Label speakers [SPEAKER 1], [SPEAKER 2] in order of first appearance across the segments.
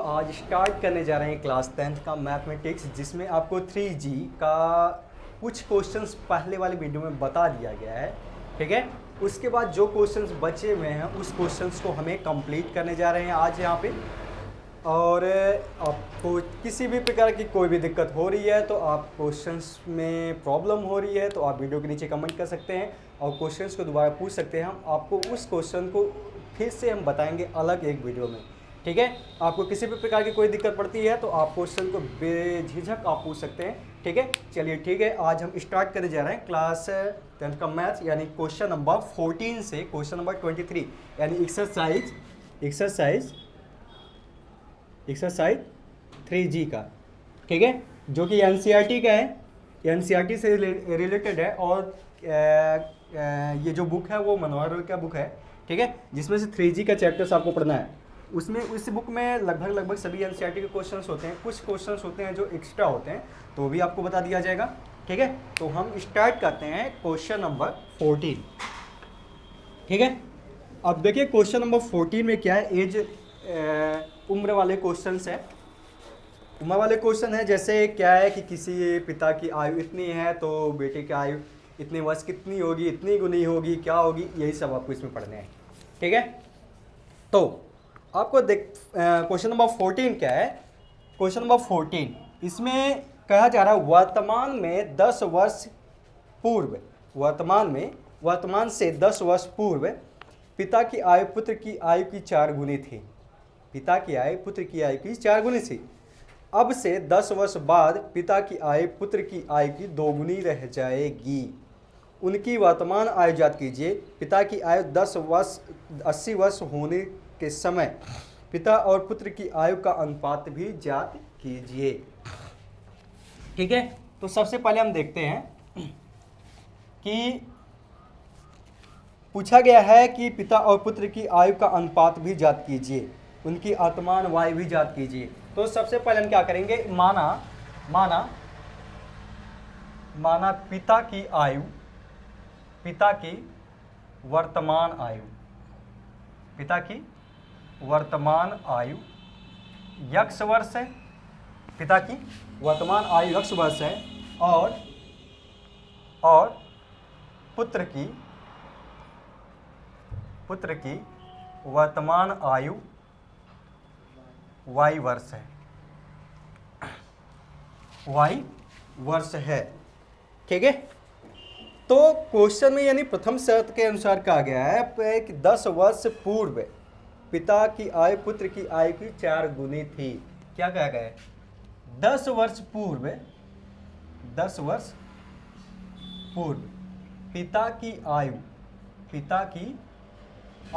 [SPEAKER 1] आज स्टार्ट करने जा रहे हैं क्लास 10th का मैथमेटिक्स, जिसमें आपको 3G का कुछ क्वेश्चंस पहले वाले वीडियो में बता दिया गया है। ठीक है, उसके बाद जो क्वेश्चंस बचे हुए हैं उस क्वेश्चंस को हमें कंप्लीट करने जा रहे हैं आज यहाँ पे। और आपको किसी भी प्रकार की कोई भी दिक्कत हो रही है तो आप क्वेश्चंस में प्रॉब्लम हो रही है तो आप वीडियो के नीचे कमेंट कर सकते हैं और क्वेश्चंस को दोबारा पूछ सकते हैं। हम आपको उस क्वेश्चन को फिर से हम बताएंगे अलग एक वीडियो में। ठीक है, आपको किसी भी प्रकार की कोई दिक्कत पड़ती है तो आप क्वेश्चन को बेझिझक आप पूछ सकते हैं। ठीक है, चलिए ठीक है, आज हम स्टार्ट करने जा रहे हैं क्लास 10th का मैथ्स, यानी क्वेश्चन नंबर 14 से क्वेश्चन नंबर 23, यानी एक्सरसाइज 3G का। ठीक है, जो कि NCERT का है, NCERT से रिलेटेड है। और ये जो बुक है वो मनोहर रॉय का बुक है। ठीक है, जिसमें से 3G का चैप्टर्स आपको पढ़ना है। उसमें उस बुक में लगभग सभी NCERT के क्वेश्चंस होते हैं। कुछ क्वेश्चंस होते हैं जो एक्स्ट्रा होते हैं तो भी आपको बता दिया जाएगा। ठीक है, तो हम स्टार्ट करते हैं क्वेश्चन नंबर 14। ठीक है, अब देखिए क्वेश्चन नंबर 14 में क्या है, उम्र वाले क्वेश्चंस है। उम्र वाले क्वेश्चन है, जैसे क्या है कि किसी पिता की आयु इतनी है तो बेटे की आयु इतने वर्ष कितनी होगी, इतनी गुनी होगी, क्या होगी, यही सब आपको इसमें पढ़ने हैं। ठीक है, तो आपको क्वेश्चन नंबर 14 क्या है। क्वेश्चन नंबर 14 इसमें कहा जा रहा है वर्तमान में 10 वर्ष पूर्व, वर्तमान से 10 वर्ष पूर्व पिता की आयु पुत्र की आयु की 4 गुनी थी। पिता की आयु पुत्र की आयु की 4 गुनी थी। अब से 10 वर्ष बाद पिता की आयु पुत्र की आयु की 2 गुनी रह जाएगी। उनकी वर्तमान आयु ज्ञात कीजिए। पिता की आयु 80 वर्ष होने के समय पिता और पुत्र की आयु का अनुपात भी ज्ञात कीजिए। ठीक है, तो सबसे पहले हम देखते हैं कि पूछा गया है कि पिता और पुत्र की आयु का अनुपात भी ज्ञात कीजिए, उनकी वर्तमान आयु भी ज्ञात कीजिए। तो सबसे पहले हम क्या करेंगे, माना पिता की वर्तमान आयु x वर्ष है। पिता की वर्तमान आयु x वर्ष है और पुत्र की वर्तमान आयु y वर्ष है। ठीक है, तो क्वेश्चन में यानी प्रथम शर्त के अनुसार कहा गया है कि 10 वर्ष पूर्व पिता की आयु पुत्र की आयु की 4 गुनी थी। क्या कहा गया है, 10 वर्ष पूर्व पिता की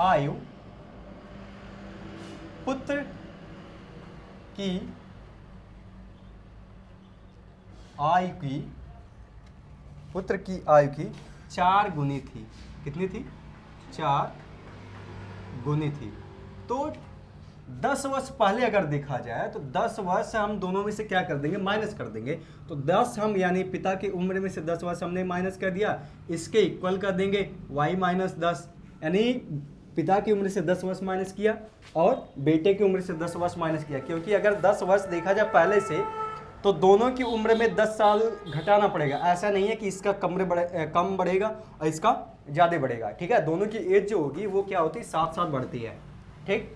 [SPEAKER 1] आयु पुत्र की आयु की 4 गुनी थी। कितनी थी, 4 गुनी थी। तो 10 वर्ष पहले अगर देखा जाए तो 10 वर्ष हम दोनों में से क्या कर देंगे, माइनस कर देंगे। तो 10 हम यानी पिता की उम्र में से 10 वर्ष हमने माइनस कर दिया, इसके इक्वल कर देंगे y माइनस 10, यानी पिता की उम्र से 10 वर्ष माइनस किया और बेटे की उम्र से 10 वर्ष माइनस किया। क्योंकि अगर 10 वर्ष देखा जाए पहले से तो दोनों की उम्र में 10 साल घटाना पड़ेगा। ऐसा नहीं है कि इसका कम बढ़ेगा और इसका ज़्यादा बढ़ेगा। ठीक है, दोनों की एज जो होगी वो क्या होती है, 7 बढ़ती है। ठीक,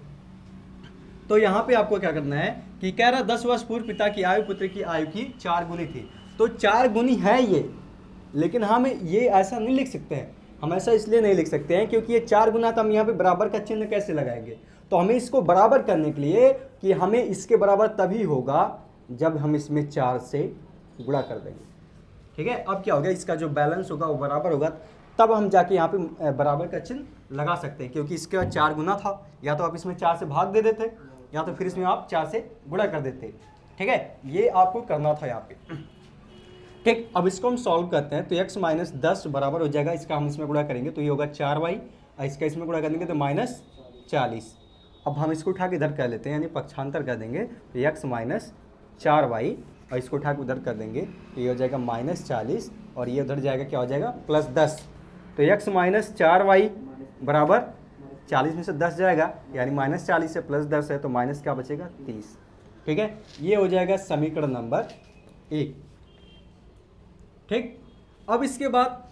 [SPEAKER 1] तो यहाँ पे आपको क्या करना है कि कह रहा 10 वर्ष पूर्व पिता की आयु पुत्र की आयु की 4 गुनी थी। तो 4 गुनी है ये, लेकिन हम ये ऐसा नहीं लिख सकते हैं। हम ऐसा इसलिए नहीं लिख सकते हैं क्योंकि ये 4 गुना, तो हम यहाँ पे बराबर का चिन्ह कैसे लगाएंगे। तो हमें इसको बराबर करने के लिए कि हमें इसके बराबर तभी होगा जब हम इसमें 4 से गुणा कर देंगे। ठीक है, अब क्या होगा, इसका जो बैलेंस होगा वो बराबर होगा, तब हम जाके यहाँ पे बराबर का चिन्ह लगा सकते हैं। क्योंकि इसका 4 गुना था, या तो आप इसमें 4 से भाग दे देते या तो फिर इसमें आप 4 से गुणा कर देते। ठीक है, ये आपको करना था यहाँ पे। ठीक, अब इसको हम सॉल्व करते हैं। तो x माइनस 10 बराबर हो जाएगा, इसका हम इसमें गुणा करेंगे तो ये होगा 4y, और इसका इसमें गुणा करेंगे तो माइनस 40। अब हम इसको उठा के इधर कर लेते हैं, यानी पक्षांतर कर देंगे तो x माइनस 4y, और इसको उठा के उधर कर देंगे तो ये हो जाएगा माइनस 40, और ये उधर जाएगा क्या हो जाएगा, प्लस 10। तो x माइनस 4y बराबर 40 में से 10 जाएगा यानी -40 है, +10 है तो माइनस क्या बचेगा 30। ठीक है, ये हो जाएगा समीकरण नंबर 1। ठीक, अब इसके बाद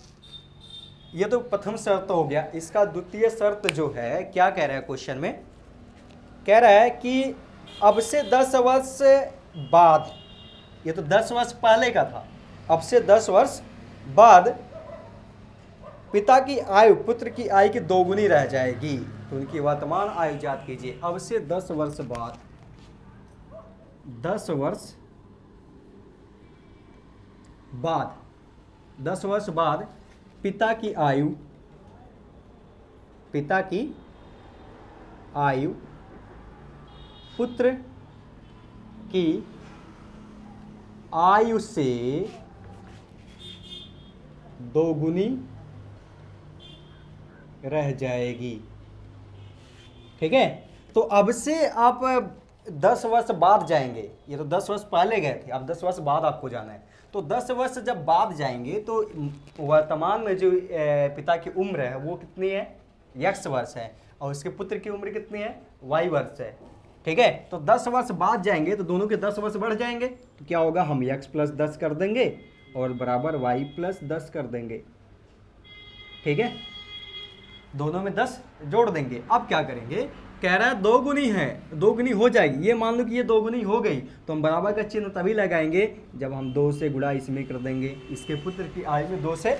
[SPEAKER 1] ये तो प्रथम शर्त हो गया। इसका द्वितीय शर्त जो है क्या कह रहा है क्वेश्चन में, कह रहा है कि अब से 10 वर्ष बाद, ये तो 10 वर्ष पहले का था, अब से 10 वर्ष बाद पिता की आयु पुत्र की आयु की दोगुनी रह जाएगी। तो उनकी वर्तमान आयु ज्ञात कीजिए। अब से 10 वर्ष बाद, 10 वर्ष बाद, 10 वर्ष बाद पिता की आयु, पिता की आयु पुत्र की आयु से दोगुनी रह जाएगी। ठीक है, तो अब से आप 10 वर्ष बाद जाएंगे, ये तो 10 वर्ष पहले गए थे, अब 10 वर्ष बाद आपको जाना है। तो 10 वर्ष जब बाद जाएंगे तो वर्तमान में जो पिता की उम्र है वो कितनी है, x वर्ष है, और उसके पुत्र की उम्र कितनी है, y वर्ष है। ठीक है, तो 10 वर्ष बाद जाएंगे तो दोनों के 10 वर्ष बढ़ जाएंगे, तो क्या होगा, हम x + 10 कर देंगे और बराबर y + 10 कर देंगे। ठीक है, दोनों में 10 जोड़ देंगे। अब क्या करेंगे, कह रहा है दोगुनी है, दोगुनी हो जाएगी। ये मान लो कि ये दोगुनी हो गई तो हम बराबर का चिन्ह तभी लगाएंगे जब हम 2 से गुणा इसमें कर देंगे, इसके पुत्र की आयु में 2 से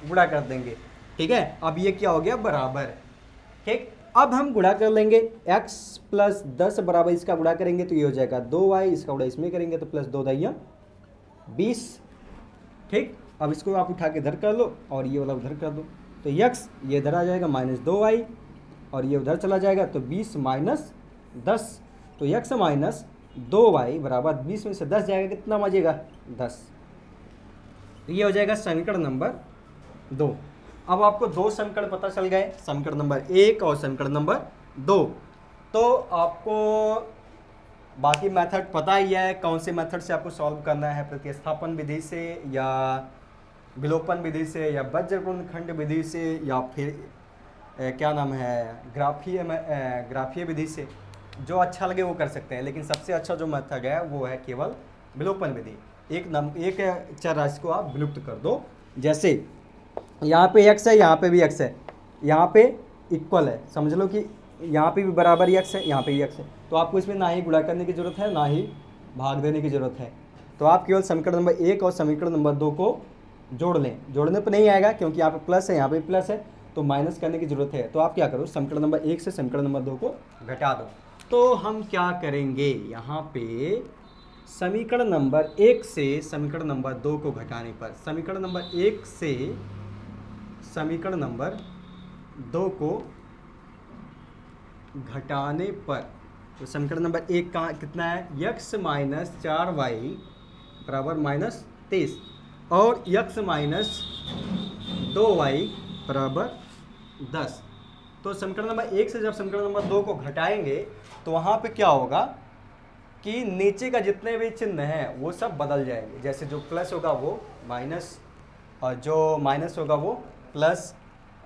[SPEAKER 1] गुणा कर देंगे। ठीक है, अब ये क्या हो गया, बराबर। ठीक, अब हम गुणा कर लेंगे, x + 10 बराबर इसका गुणा करेंगे तो ये हो जाएगा 2y, इसका गुणा इसमें करेंगे तो +2 × 20। ठीक, अब इसको आप उठा के इधर कर लो और ये वाला उधर कर दो, तो x ये इधर आ जाएगा -2y और ये उधर चला जाएगा तो 20 - 10, तो x - 2y बराबर 20 में से 10 जाएगा, कितना बचेगा, 10। ये हो जाएगा समीकरण नंबर 2। अब आपको 2 समीकरण पता चल गए, समीकरण नंबर 1 और समीकरण नंबर 2। तो आपको बाकी मेथड पता ही है, कौन से मेथड से आपको सॉल्व करना है, प्रतिस्थापन विधि से या विलोपन विधि से या वज्रगुणनखंड विधि से या फिर क्या नाम है, ग्राफीय विधि से। जो अच्छा लगे वो कर सकते हैं, लेकिन सबसे अच्छा जो मेथड है वो है केवल विलोपन विधि। एक चर राशि को आप विलुप्त कर दो, जैसे यहाँ पे x है, यहाँ पे भी x है, यहाँ पे इक्वल है, समझ लो कि यहाँ पे भी बराबर x है, यहाँ पे भी x है, तो आपको इसमें ना ही गुणा करने की जरूरत है ना ही भाग देने की जरूरत है। तो आप केवल समीकरण नंबर 1 और समीकरण नंबर 2 को जोड़ लें। जोड़ने पर नहीं आएगा क्योंकि यहाँ पे प्लस है, यहाँ पे प्लस है, तो माइनस करने की जरूरत है। तो आप क्या करो, समीकरण नंबर 1 से समीकरण नंबर 2 को घटा दो। तो हम क्या करेंगे, यहाँ पे समीकरण नंबर 1 से समीकरण नंबर 2 को घटाने पर, समीकरण नंबर 1 से समीकरण नंबर 2 को घटाने पर, तो समीकरण नंबर 1 का कितना है, x - 4y बराबर -23 और x - 2y बराबर 10। तो समीकरण नंबर 1 से जब समीकरण नंबर 2 को घटाएंगे तो वहाँ पे क्या होगा कि नीचे का जितने भी चिन्ह हैं वो सब बदल जाएंगे। जैसे जो प्लस होगा वो माइनस, और जो माइनस होगा वो प्लस,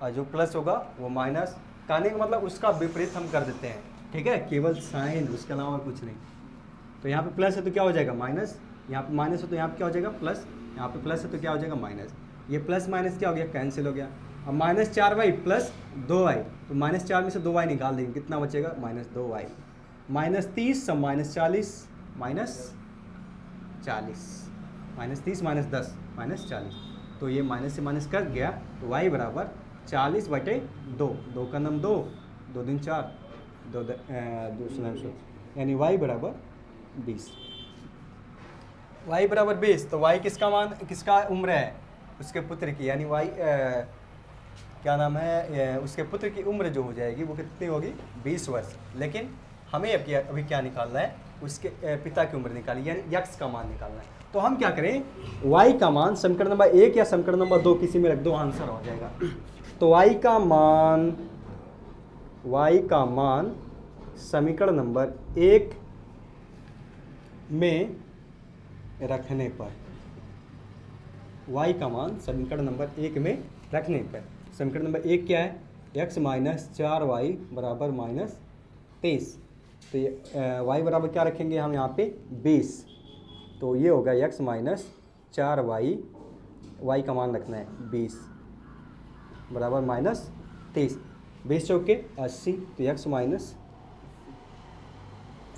[SPEAKER 1] और जो प्लस होगा वो माइनस। कहने का मतलब उसका विपरीत हम कर देते हैं। ठीक है, केवल साइन, उसके अलावा कुछ नहीं। तो यहाँ पे प्लस है तो क्या हो जाएगा माइनस, यहाँ पे माइनस है तो यहाँ पे क्या हो जाएगा प्लस, यहाँ पे प्लस है तो क्या हो जाएगा माइनस। ये प्लस माइनस क्या हो गया, कैंसिल हो गया। अब -4y + 2y, तो -4 में से 2y निकाल देंगे, कितना बचेगा, -2y। -30 सब -40, -30 - 10 -40, तो ये माइनस से माइनस कर गया, तो y बराबर 40/2, 2 का नम 2, 2 दूनी 4, 2 यानी y बराबर 20। y बराबर 20, तो y किसका मान, किसका उम्र है, उसके पुत्र की, यानी y क्या नाम है, उसके पुत्र की उम्र जो हो जाएगी वो कितनी होगी, 20 वर्ष। लेकिन हमें अभी क्या निकालना है, उसके पिता की उम्र निकाली, यानी x का मान निकालना है। तो हम क्या करें, y का मान समीकरण नंबर 1 या समीकरण नंबर 2 किसी में रख दो, आंसर हो जाएगा। तो y का मान समीकरण नंबर 1 में रखने पर, y का मान समीकरण नंबर 1 में रखने पर, समीकरण नंबर 1 क्या है, x माइनस 4y बराबर माइनस 23। तो ये y बराबर क्या रखेंगे हम यहाँ पे 20। तो ये होगा x माइनस 4y, y का मान रखना है 20 बराबर माइनस 23। 20 चौके 80, तो x माइनस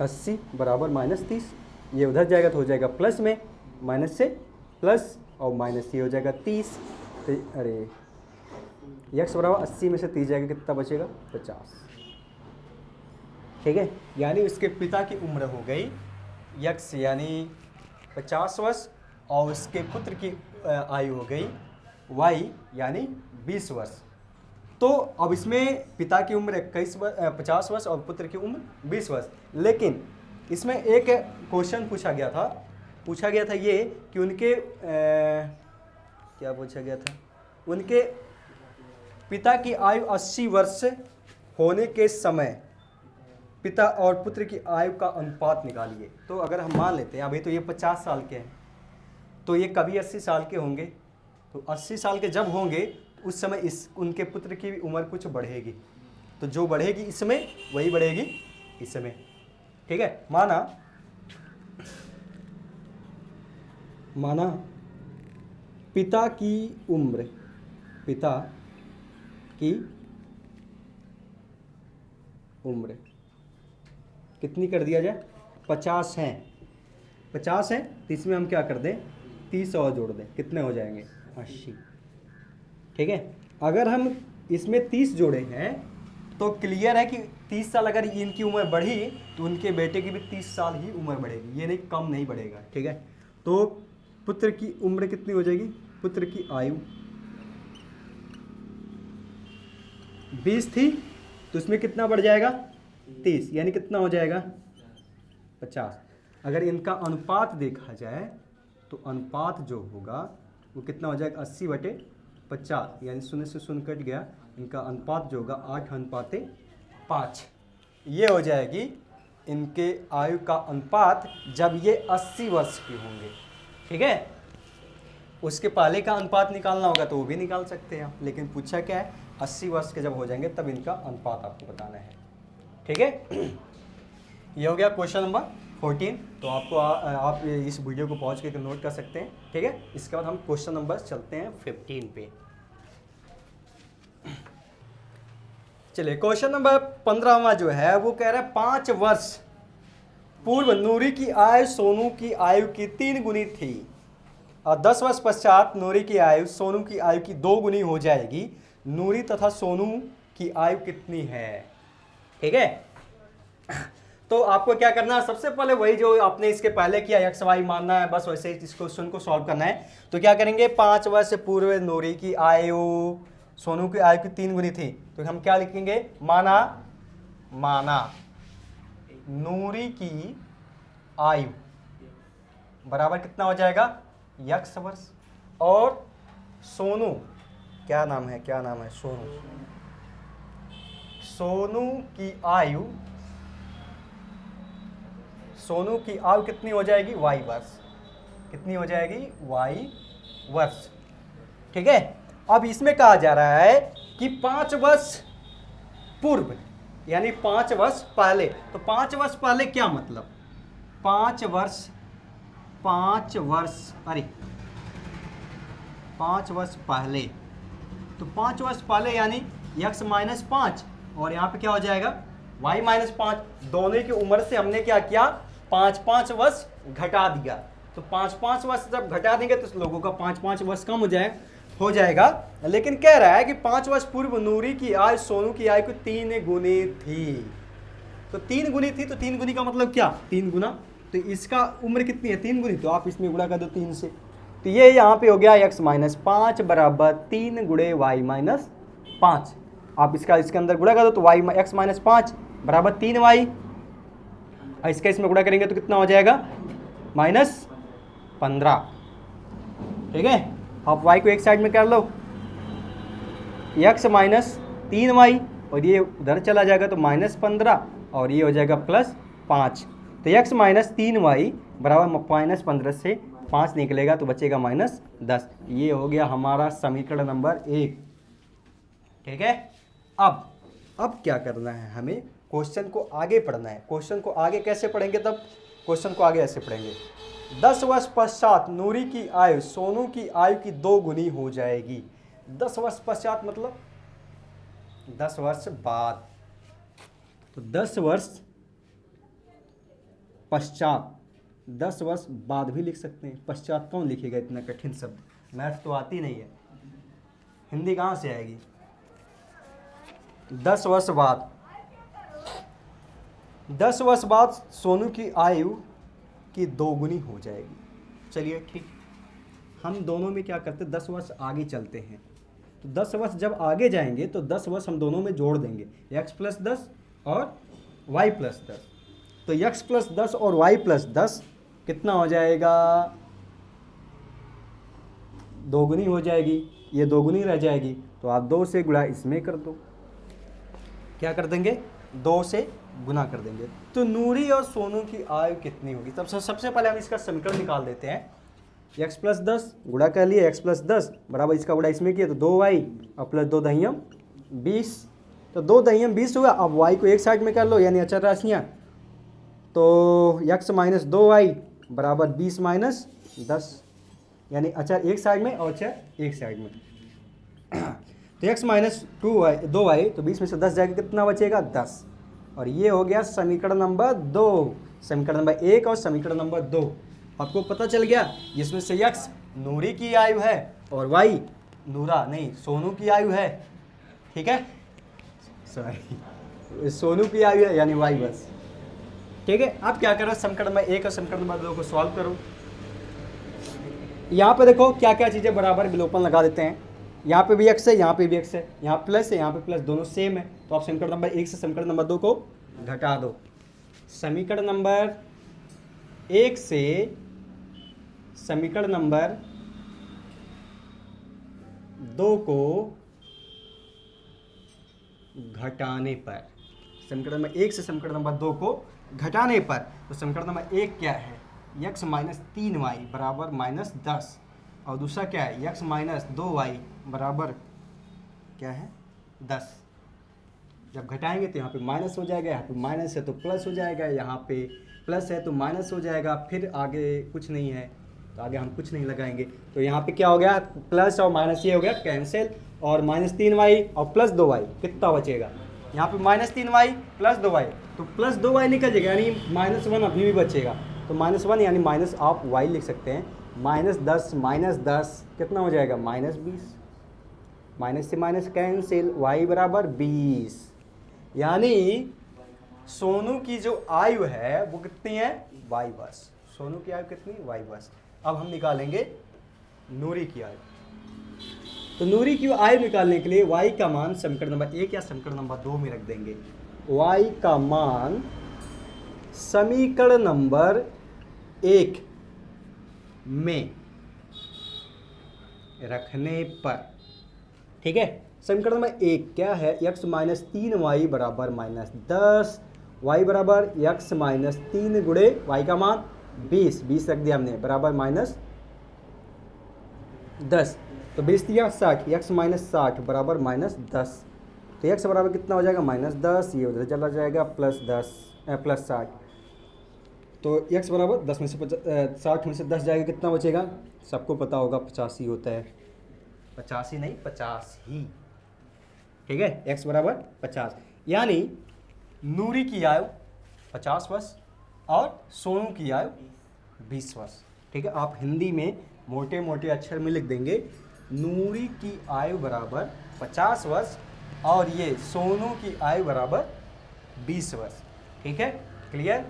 [SPEAKER 1] 80 बराबर माइनस 30। ये उधर जाएगा तो हो जाएगा प्लस में, माइनस से प्लस और माइनस ये हो जाएगा 30। तो अरे x बराबर 80 में से 30 जाएगा, कितना बचेगा 50। ठीक है, यानी उसके पिता की उम्र हो गई x यानी 50 वर्ष और उसके पुत्र की आयु हो गई y यानी 20 वर्ष। तो अब इसमें पिता की उम्र 50 वर्ष और पुत्र की उम्र 20 वर्ष। लेकिन इसमें एक क्वेश्चन पूछा गया था ये कि उनके क्या पूछा गया था, उनके पिता की आयु 80 वर्ष होने के समय पिता और पुत्र की आयु का अनुपात निकालिए। तो अगर हम मान लेते हैं अभी तो ये 50 साल के हैं, तो ये कभी 80 साल के होंगे, तो 80 साल के जब होंगे उस समय इस उनके पुत्र की उम्र कुछ बढ़ेगी, तो जो बढ़ेगी इसमें वही बढ़ेगी इसमें। ठीक है, माना पिता की उम्र कितनी कर दिया जाए, 50 हैं, तो इसमें हम क्या कर दें 30 और जोड़ दें, कितने हो जाएंगे 80। ठीक है, अगर हम इसमें 30 जोड़े हैं तो क्लियर है कि 30 साल अगर इनकी उम्र बढ़ी तो उनके बेटे की भी 30 साल ही उम्र बढ़ेगी, ये नहीं कम नहीं बढ़ेगा। ठीक है, तो पुत्र की उम्र कितनी हो जाएगी, पुत्र की आयु 20 थी तो इसमें कितना बढ़ जाएगा 30, यानी कितना हो जाएगा 50। अगर इनका अनुपात देखा जाए तो अनुपात जो होगा वो कितना हो जाएगा 80/50, यानी 0 से 0 कट गया, इनका अनुपात जो होगा 8:5। ये हो जाएगी इनके आयु का अनुपात जब ये 80 वर्ष के होंगे। ठीक है, उसके पहले का अनुपात निकालना होगा तो वो भी निकाल सकते हैं आप, लेकिन पूछा क्या है 80 वर्ष के जब हो जाएंगे तब इनका अनुपात आपको बताना है। ठीक है, ये हो गया क्वेश्चन नंबर 14। तो आपको आप इस वीडियो को पहुंच के नोट कर सकते हैं। ठीक है, इसके बाद हम क्वेश्चन नंबर चलते हैं 15 पे। चलिए, क्वेश्चन नंबर 15वां जो है वो कह रहा है 5 वर्ष पूर्व नूरी की आयु सोनू की आयु की 3 गुनी थी और 10 वर्ष पश्चात नूरी की आयु सोनू की आयु की 2 गुनी हो जाएगी। नूरी तथा सोनू की आयु कितनी है? ठीक है, तो आपको क्या करना है, सबसे पहले वही जो आपने इसके पहले किया एक्स वाई मानना है, बस वैसे इस क्वेश्चन को सॉल्व करना है। तो क्या करेंगे, 5 वर्ष पूर्व नूरी की आयु सोनू की आयु की 3 गुनी थी, तो हम क्या लिखेंगे, माना नूरी की आयु बराबर कितना हो जाएगा x वर्ष, और सोनू क्या नाम है सोनू की आयु कितनी हो जाएगी y वर्ष, कितनी हो जाएगी y वर्ष। ठीक है, अब इसमें कहा जा रहा है कि 5 वर्ष पूर्व यानी 5 वर्ष पहले। तो 5 वर्ष पहले क्या मतलब, 5 वर्ष पहले, तो 5 वर्ष पहले यानी x माइनस 5 और यहाँ पे क्या हो जाएगा y माइनस 5। दोनों की उम्र से हमने क्या किया, 5-5 वर्ष घटा दिया। तो 5-5 वर्ष जब घटा देंगे तो लोगों का 5-5 वर्ष कम हो जाएगा। लेकिन कह रहा है कि 5 वर्ष पूर्व नूरी की आयु सोनू की आयु को 3 गुनी थी। तो 3 गुनी थी, तो 3 गुनी का मतलब क्या, 3 गुना, तो इसका उम्र कितनी है 3 गुनी, तो आप इसमें गुणा कर दो 3 से। तो ये यहाँ पे हो गया x माइनस 5 बराबर 3 गुणे y माइनस 5। आप इसके अंदर गुणा कर दो तो x माइनस 5 बराबर 3y, और इसका इसमें गुणा करेंगे तो कितना हो जाएगा -15। ठीक है, आप y को एक साइड में कर लो, x माइनस 3y और ये उधर चला जाएगा तो -15 और ये हो जाएगा +5। तो x माइनस 3y बराबर -15 से 5 निकलेगा तो बचेगा -10। ये हो गया हमारा समीकरण नंबर 1। ठीक है, अब क्या करना है, हमें क्वेश्चन को आगे पढ़ना है। क्वेश्चन को आगे कैसे पढ़ेंगे, तब क्वेश्चन को आगे ऐसे पढ़ेंगे, 10 वर्ष पश्चात नूरी की आयु सोनू की आयु की 2 गुनी हो जाएगी। 10 वर्ष पश्चात मतलब 10 वर्ष बाद, तो 10 वर्ष पश्चात, 10 वर्ष बाद भी लिख सकते हैं। पश्चात कौन लिखेगा इतना कठिन शब्द, मैथ तो आती नहीं है, हिंदी कहाँ से आएगी। 10 वर्ष बाद, 10 वर्ष बाद सोनू की आयु की 2 गुनी हो जाएगी। चलिए ठीक, हम दोनों में क्या करते हैं, 10 वर्ष आगे चलते हैं। तो 10 वर्ष जब आगे जाएंगे तो 10 वर्ष हम दोनों में जोड़ देंगे, x + 10 और y + 10। तो x + 10 और y + 10 कितना हो जाएगा, 2 गुनी हो जाएगी, ये 2 गुनी रह जाएगी। तो आप 2 से गुणा इसमें कर दो, क्या कर देंगे, 2 से गुना कर देंगे। तो नूरी और सोनू की आयु कितनी होगी, तब सबसे पहले हम इसका समीकरण निकाल देते हैं। x + 10 गुणा कर लिए, x + 10 बराबर इसका गुणा इसमें किया तो 2y और प्लस 2 दहियम 20, तो 2 दहियम 20 हुआ। अब y को एक साइड में कर लो, यानी अचर राशियाँ, तो x - 2y बराबर 20 - 10, यानी अचर एक साइड में और अचर एक साइड में। तो x - 2y, तो 20 में से 10 जाएगा, कितना बचेगा, 10। और ये हो गया समीकरण नंबर 2, समीकरण नंबर 1 और समीकरण नंबर 2। आपको पता चल गया, जिसमें से x नूरी की आयु है और y सोनू की आयु है। ठीक है, सॉरी, सोनू की आयु है यानी y बस। ठीक है, अब क्या करो, समीकरण नंबर 1 और समीकरण नंबर 2 को सॉल्व करो। यहाँ पे देखो क्या क्या चीज़ें बराबर, विलोपन लगा देते हैं। यहाँ पे भी x है, यहाँ पे भी x है, यहाँ प्लस है, यहाँ पे प्लस, दोनों सेम है। तो आप समीकरण नंबर 1 से समीकरण नंबर 2 को घटा दो। समीकरण नंबर 1 से समीकरण नंबर 2 को घटाने पर, समीकरण नंबर 1 से समीकरण नंबर 2 को घटाने पर, तो समीकरण नंबर 1 क्या है, x - 3y बराबर -10, और दूसरा क्या है, x - 2y बराबर क्या है, 10। जब घटाएंगे तो यहाँ पे माइनस हो जाएगा, यहाँ पे माइनस है तो प्लस हो जाएगा, यहाँ पे प्लस है तो माइनस हो जाएगा, फिर आगे कुछ नहीं है तो आगे हम कुछ नहीं लगाएंगे। तो यहाँ पे क्या हो गया, प्लस और माइनस ये हो गया कैंसिल, और -3y और प्लस 2y कितना बचेगा, यहाँ पे -3y प्लस 2y, तो प्लस 2y निकल जाएगा, यानी -1 अभी भी बचेगा। तो -1 यानी माइनस आप y लिख सकते हैं, -10 कितना हो जाएगा, -20, माइनस से माइनस कैंसिल, y बराबर 20। यानी सोनू की जो आयु है वो कितनी है, y वर्ष। सोनू की आयु कितनी, y वर्ष। अब हम निकालेंगे नूरी की आयु। तो नूरी की आयु निकालने के लिए y का मान समीकरण नंबर 1 या समीकरण नंबर 2 में रख देंगे। y का मान समीकरण नंबर 1 में रखने पर, ठीक है, समीकरण नंबर 1 क्या है, x - 3y बराबर -10, y बराबर x - 3 गुणे y का मान 20 रख दिया हमने, बराबर -10, तो 20 दिया 60, x - 60 बराबर -10, तो x बराबर कितना हो जाएगा, -10, ये उधर चला जाएगा +60, तो x बराबर 10 में से 60 में से 10 जाएगा, कितना बचेगा, सबको पता होगा 85 होता है, 85 नहीं 50 ही। ठीक है, x बराबर 50, यानी नूरी की आयु 50 वर्ष और सोनू की आयु 20 वर्ष। ठीक है, आप हिंदी में मोटे मोटे अक्षर में लिख देंगे, नूरी की आयु बराबर 50 वर्ष और ये सोनू की आयु बराबर 20 वर्ष। ठीक है, क्लियर।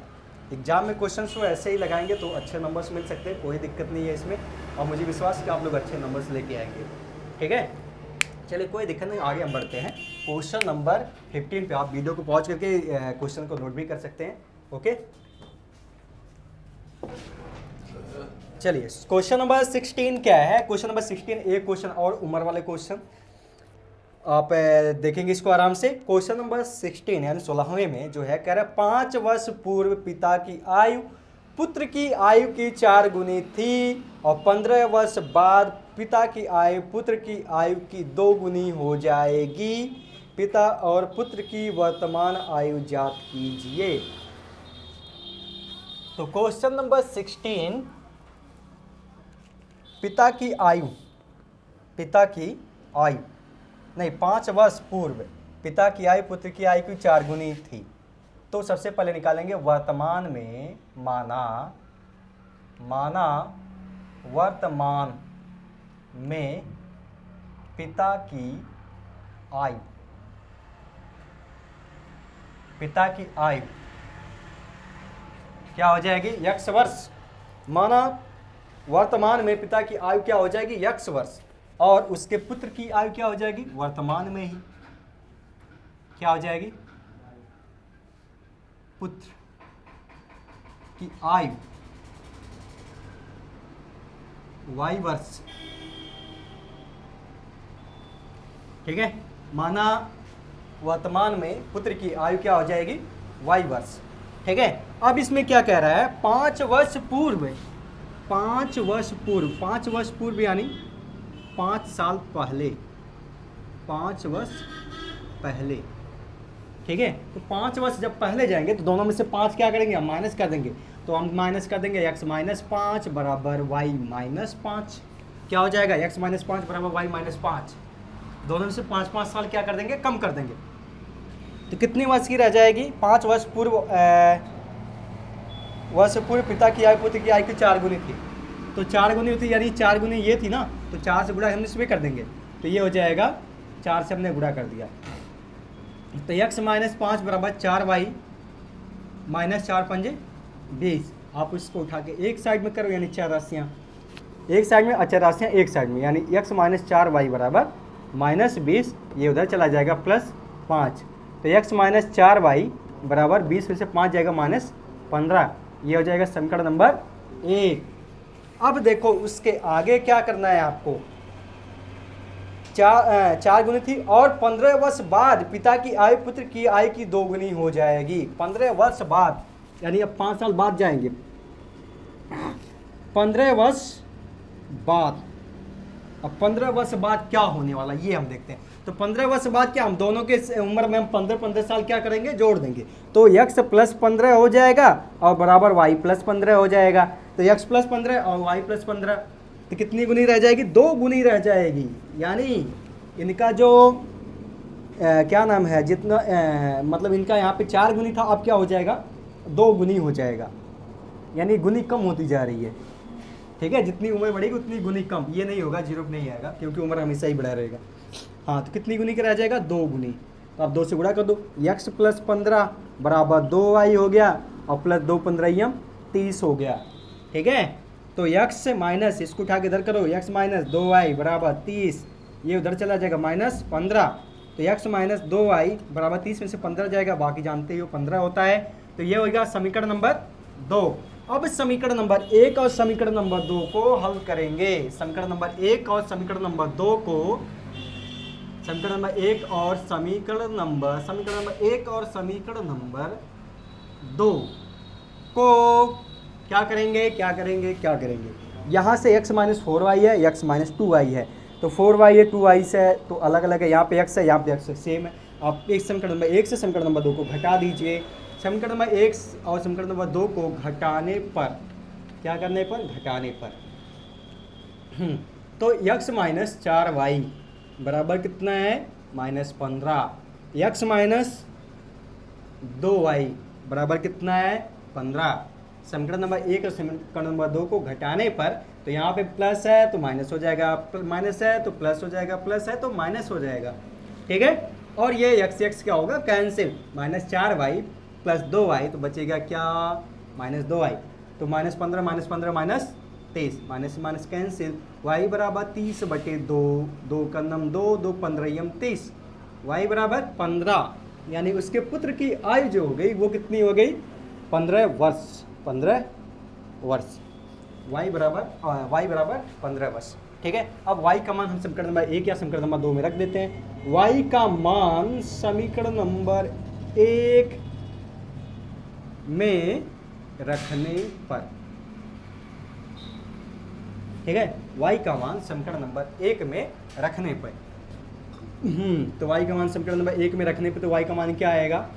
[SPEAKER 1] एग्जाम में क्वेश्चन को ऐसे ही लगाएंगे तो अच्छे नंबर्स मिल सकते हैं, कोई दिक्कत नहीं है इसमें, और मुझे विश्वास है कि आप लोग अच्छे नंबर्स लेके आएंगे। ठीक है, चलिए कोई दिक्कत नहीं, आगे हम बढ़ते हैं क्वेश्चन नंबर 15 पे। आप वीडियो को पॉज करके क्वेश्चन को नोट भी कर सकते हैं। ओके, चलिए क्वेश्चन नंबर 16 क्या है, क्वेश्चन नंबर 16 एक क्वेश्चन और उम्र वाले क्वेश्चन आप देखेंगे इसको आराम से। क्वेश्चन नंबर 16 यानी 16वें में जो है कह रहा है 5 वर्ष पूर्व पिता की आयु पुत्र की आयु की 4 गुनी थी और 15 वर्ष बाद पिता की आयु पुत्र की आयु की 2 गुनी हो जाएगी। पिता और पुत्र की वर्तमान आयु ज्ञात कीजिए। तो क्वेश्चन नंबर 16, पिता की आयु, पिता की आयु नहीं 5 वर्ष पूर्व पिता की आयु पुत्र की आयु की 4 गुनी थी। तो सबसे पहले निकालेंगे वर्तमान में, माना वर्तमान में पिता की आयु, पिता की आयु क्या हो जाएगी, x वर्ष। माना वर्तमान में पिता की आयु क्या हो जाएगी, x वर्ष, और उसके पुत्र की आयु क्या हो जाएगी, वर्तमान में ही क्या हो जाएगी, पुत्र की आयु y वर्ष। ठीक है, माना वर्तमान में पुत्र की आयु क्या हो जाएगी, y वर्ष। ठीक है, अब इसमें क्या कह रहा है, 5 वर्ष पूर्व, 5 वर्ष पूर्व, 5 वर्ष पूर्व यानी 5 साल पहले, 5 वर्ष पहले। ठीक है, तो 5 वर्ष जब पहले जाएंगे तो दोनों में से 5 क्या करेंगे, हम माइनस कर देंगे। तो हम माइनस कर देंगे x माइनस 5 बराबर y माइनस 5। क्या हो जाएगा, x माइनस 5 बराबर y माइनस 5। दोनों में से 5-5 साल क्या कर देंगे, कम कर देंगे। तो कितनी वर्ष की रह जाएगी, 5 वर्ष पूर्व पिता की आयु पुत्र की आयु की 4 गुनी थी। तो 4 गुनी थी यानी 4 गुनी ये थी ना, तो 4 से गुणा हम इसमें कर देंगे। तो ये हो जाएगा 4 से हमने गुणा कर दिया। तो x माइनस 5 बराबर 4y माइनस 4 पंजे 20। आप इसको उठा के एक साइड में करो, यानी 4 राशियाँ एक साइड में, अचर राशियाँ एक साइड में, यानी x माइनस 4y बराबर माइनस 20। ये उधर चला जाएगा प्लस 5। तो x माइनस 4y बराबर 20 में से 5 जाएगा माइनस 15। ये हो जाएगा समीकरण नंबर 1। अब देखो उसके आगे क्या करना है आपको, 4 गुनी थी और 15 वर्ष बाद पिता की आयु पुत्र की आयु की 2 गुनी हो जाएगी। 15 वर्ष बाद यानी अब 5 साल बाद जाएंगे, 15 वर्ष बाद। अब 15 वर्ष बाद क्या होने वाला ये हम देखते हैं। तो 15 वर्ष बाद क्या, हम दोनों के उम्र में हम 15-15 साल क्या करेंगे, जोड़ देंगे। तो x प्लस 15 हो जाएगा और बराबर y प्लस 15 हो जाएगा। तो x प्लस 15 और y प्लस 15, तो कितनी गुनी रह जाएगी, 2 गुनी रह जाएगी। यानी इनका जो क्या नाम है, जितना मतलब इनका यहाँ पे 4 गुनी था, अब क्या हो जाएगा, 2 गुनी हो जाएगा। यानी गुनी कम होती जा रही है। ठीक है, जितनी उम्र बढ़ेगी उतनी गुनी कम, ये नहीं होगा, 0 नहीं आएगा क्योंकि उम्र हमेशा ही बढ़ा रहेगा। हाँ, तो कितनी गुनी का रह जाएगा, 2 गुनी। तो आप 2 से गुणा कर दो, x प्लस 15 बराबर 2y हो गया और प्लस 2 15 30 हो गया। ठीक है, तो x से माइनस, इसको उठा के इधर करो, x माइनस 2y बराबर 30, ये उधर चला जाएगा माइनस 15। तो x माइनस 2y बराबर 30 में से 15 जाएगा, बाकी जानते ही हो 15 होता है। तो ये होगा समीकरण नंबर 2। अब समीकरण नंबर 1 और समीकरण नंबर 2 को हल करेंगे। समीकरण नंबर 1 और समीकरण नंबर 2 को, समीकरण नंबर 1 और समीकरण नंबर 2 को क्या करेंगे, यहाँ से x माइनस 4y है, x माइनस 2y है। तो 4y है 2y से है, तो अलग अलग है, यहाँ पे x है, यहाँ पे x है, सेम है। आप एक समीकरण नंबर 1 से समीकरण नंबर 2 को घटा दीजिए। समीकरण नंबर 1 और समीकरण नंबर 2 को घटाने पर, क्या करने पर, घटाने पर तो x माइनस 4y बराबर कितना है, माइनस 15। x माइनस 2y बराबर कितना है, 15। समीकरण नंबर 1 और समीकरण नंबर 2 को घटाने पर, तो यहाँ पे प्लस है तो माइनस हो जाएगा, माइनस है तो प्लस हो जाएगा, प्लस है तो माइनस हो जाएगा। ठीक है, और ये x क्या होगा, cancel. Minus 4y plus 2y तो बचेगा क्या, माइनस 2y। तो minus 15 minus 15 minus 23, minus minus cancel. y बराबर 30/2, 2 का नम 2, 2 15 30, y बराबर 15। यानी उसके पुत्र की आयु जो हो गई वो कितनी हो गई, 15 वर्ष, 15 वर्ष। y बराबर 15 वर्ष। ठीक है, अब y का मान हम समीकरण नंबर 1 या समीकरण नंबर 2 में रख देते हैं। y का मान समीकरण नंबर 1 में रखने पर, ठीक है, y का मान समीकरण नंबर 1 में रखने पर तो y का मान समीकरण नंबर 1 में रखने पे तो y का मान क्या आएगा,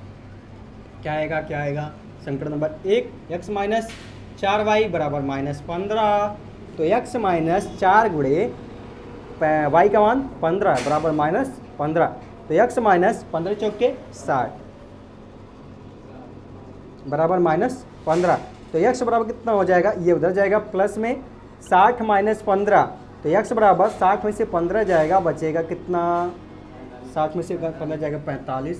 [SPEAKER 1] समीकरण नंबर 1 x माइनस 4y बराबर -15। तो x माइनस 4 गुणे y का मान 15 बराबर -15। तो x माइनस 15 चौके 60 बराबर -15। तो x बराबर कितना हो जाएगा, ये उधर जाएगा प्लस में 60 माइनस 15। तो x बराबर 60 में से 15 जाएगा, बचेगा कितना, 60 में से 15 जाएगा 45,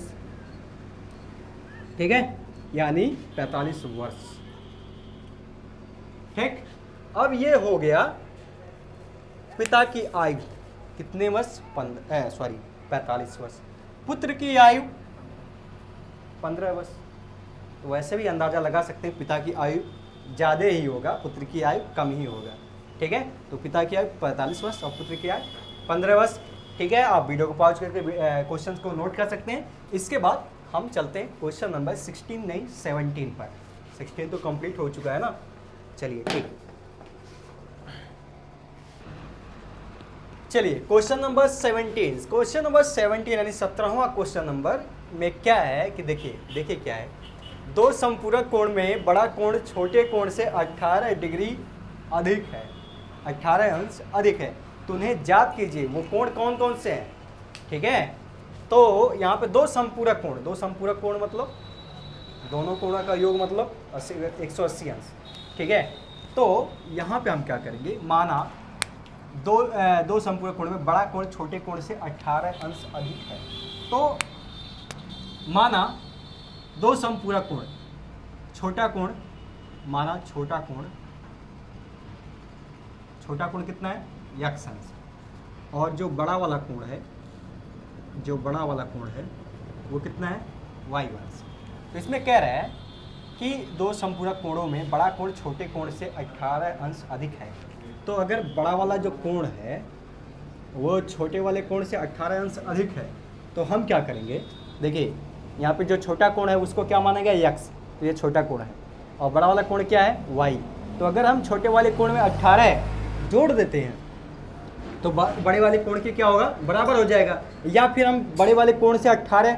[SPEAKER 1] ठीक है, यानी 45 वर्ष। ठीक, अब ये हो गया पिता की आयु कितने वर्ष, 45 वर्ष। पुत्र की आयु 15 वर्ष। तो वैसे भी अंदाजा लगा सकते हैं पिता की आयु ज़्यादा ही होगा, पुत्र की आयु कम ही होगा। ठीक है, तो पिता की आयु 45 वर्ष और पुत्र की आयु 15 वर्ष। ठीक है, आप वीडियो को पॉज करके क्वेश्चन को नोट कर सकते हैं। इसके बाद हम चलते हैं क्वेश्चन नंबर 16 नहीं 17 पर। 16 तो कंप्लीट हो चुका है ना, चलिए ठीक। चलिए क्वेश्चन नंबर 17 यानी 17वां क्वेश्चन नंबर में क्या है कि देखिए क्या है, दो समपूरक कोण में बड़ा कोण छोटे कोण से 18 डिग्री अधिक है, 18 अंश अधिक है, तो उन्हें ज्ञात कीजिए वो कोण कौन कौन से हैं। ठीक है, तो यहाँ पे दो समपूरक कोण मतलब दोनों कोणों का योग मतलब 180 अंश। ठीक है, तो यहाँ पे हम क्या करेंगे, माना दो समपूरक कोण में बड़ा कोण छोटे कोण से 18 अंश अधिक है। तो माना दो समपूरक कोण, छोटा कोण कितना है, x अंश, और जो बड़ा वाला कोण है वो कितना है, y अंश। तो इसमें कह रहा है कि दो समपूरक कोणों में बड़ा कोण छोटे कोण से 18 अंश अधिक है। तो अगर बड़ा वाला जो कोण है वो छोटे वाले कोण से 18 अंश अधिक है, तो हम क्या करेंगे, देखिए यहाँ पे जो छोटा कोण है उसको क्या माना गया, x, तो ये छोटा कोण है, और बड़ा वाला कोण क्या है, y। तो अगर हम छोटे वाले कोण में 18 जोड़ देते हैं तो बड़े वाले कोण के क्या होगा, बराबर हो जाएगा, या फिर हम बड़े वाले कोण से 18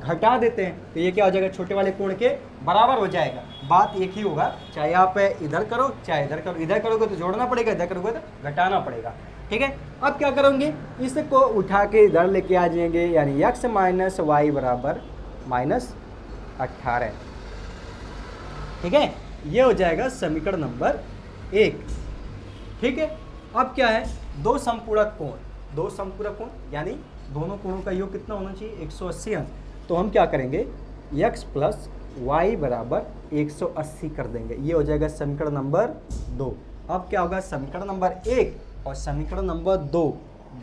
[SPEAKER 1] घटा देते हैं तो ये क्या हो जाएगा, छोटे वाले कोण के बराबर हो जाएगा। बात एक ही होगा, चाहे आप इधर करो चाहे इधर करो, इधर करोगे तो जोड़ना पड़ेगा, इधर करोगे तो घटाना पड़ेगा। ठीक है, अब क्या करोगे, इसको उठा के इधर लेके आ जाएंगे, यानी x माइनस वाई बराबर -18। ठीक है, ये हो जाएगा समीकरण नंबर 1। ठीक है, अब क्या है, दो समपूरक कोण यानी दोनों कोणों का योग कितना होना चाहिए, 180 अंश। तो हम क्या करेंगे, x प्लस वाई बराबर 180 कर देंगे, ये हो जाएगा समीकरण नंबर 2। अब क्या होगा, समीकरण नंबर 1 और समीकरण नंबर 2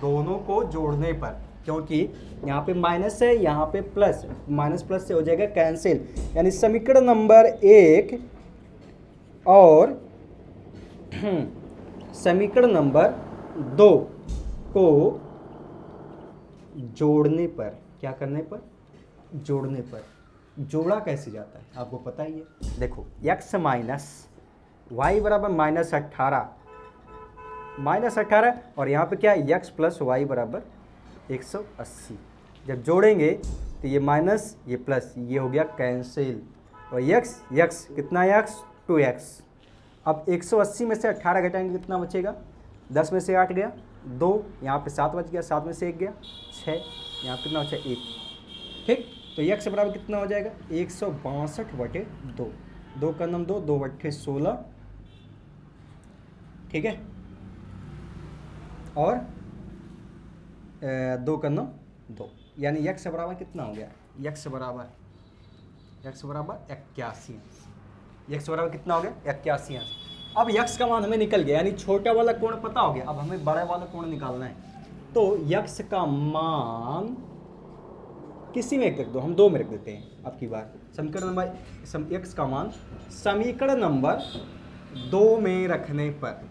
[SPEAKER 1] दोनों को जोड़ने पर, क्योंकि यहाँ पे माइनस है यहाँ पे प्लस, माइनस प्लस से हो जाएगा कैंसिल, यानी समीकरण नंबर 1 और समीकरण नंबर 2 को जोड़ने पर, क्या करने पर, जोड़ने पर। जोड़ा कैसे जाता है आपको पता ही है, देखो x माइनस वाई बराबर -18 और यहाँ पे क्या है, x प्लस वाई बराबर 180। जब जोड़ेंगे तो ये माइनस ये प्लस, ये हो गया कैंसिल, और x कितना है, x 2x। अब 180 में से 18 घटाएंगे कितना बचेगा, 10 में से 8 गया 2, यहाँ पे 7 बच गया, 7 में से 1 गया 6, यहाँ कितना बचा 1। ठीक, तो x बराबर कितना हो जाएगा, 162/2, 2 का नम 2, 2/16। ठीक है, और 2 का नम 2, यानी x बराबर कितना हो गया, x बराबर 81। x बराबर कितना हो गया, 81 अंश। अब x का मान हमें निकल गया, यानी छोटा वाला कोण पता हो गया, अब हमें बड़ा वाला कोण निकालना है। तो x का मान किसी में एक रख दो, हम 2 में रख देते हैं अब की बार। समीकरण नंबर x का मान समीकरण नंबर 2 में रखने पर,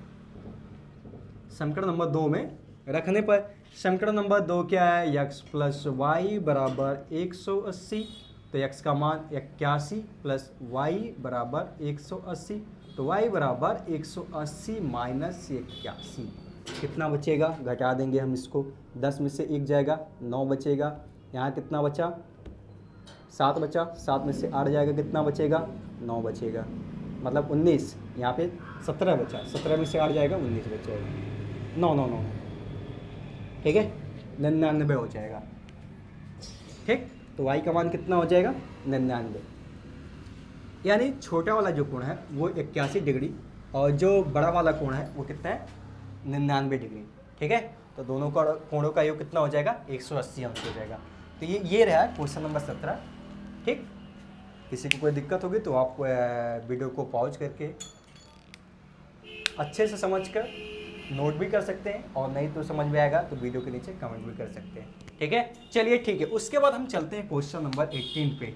[SPEAKER 1] समीकरण नंबर 2 में रखने पर, समीकरण नंबर 2 क्या है, x प्लस वाई बराबर 180। तो x का मान 81 प्लस वाई बराबर 180, तो y बराबर 180 माइनस 81। कितना बचेगा, घटा देंगे हम इसको, 10 में से 1 जाएगा, 9 बचेगा। यहाँ कितना बचा, 7 बचा, 7 में से 8 जाएगा, कितना बचेगा, 9 बचेगा, मतलब 19। यहाँ पे 17 बचा, 17 में से 8 जाएगा, 19 बचेगा, 9 9 9, ठीक है, 99 हो जाएगा। ठीक, तो y का मान कितना हो जाएगा, 99। यानी छोटा वाला जो कोण है वो 81 डिग्री और जो बड़ा वाला कोण है वो कितना है, 99 डिग्री। ठीक है, तो दोनों का कोणों का योग कितना हो जाएगा, 180 अंश हो जाएगा। तो ये रहा क्वेश्चन नंबर 17। ठीक, किसी को कोई दिक्कत होगी तो आप वीडियो को पॉज करके अच्छे से समझ कर नोट भी कर सकते हैं, और नहीं तो समझ में आएगा तो वीडियो के नीचे कमेंट भी कर सकते हैं। ठीक है, चलिए ठीक है। उसके बाद हम चलते हैं क्वेश्चन नंबर 18 पे।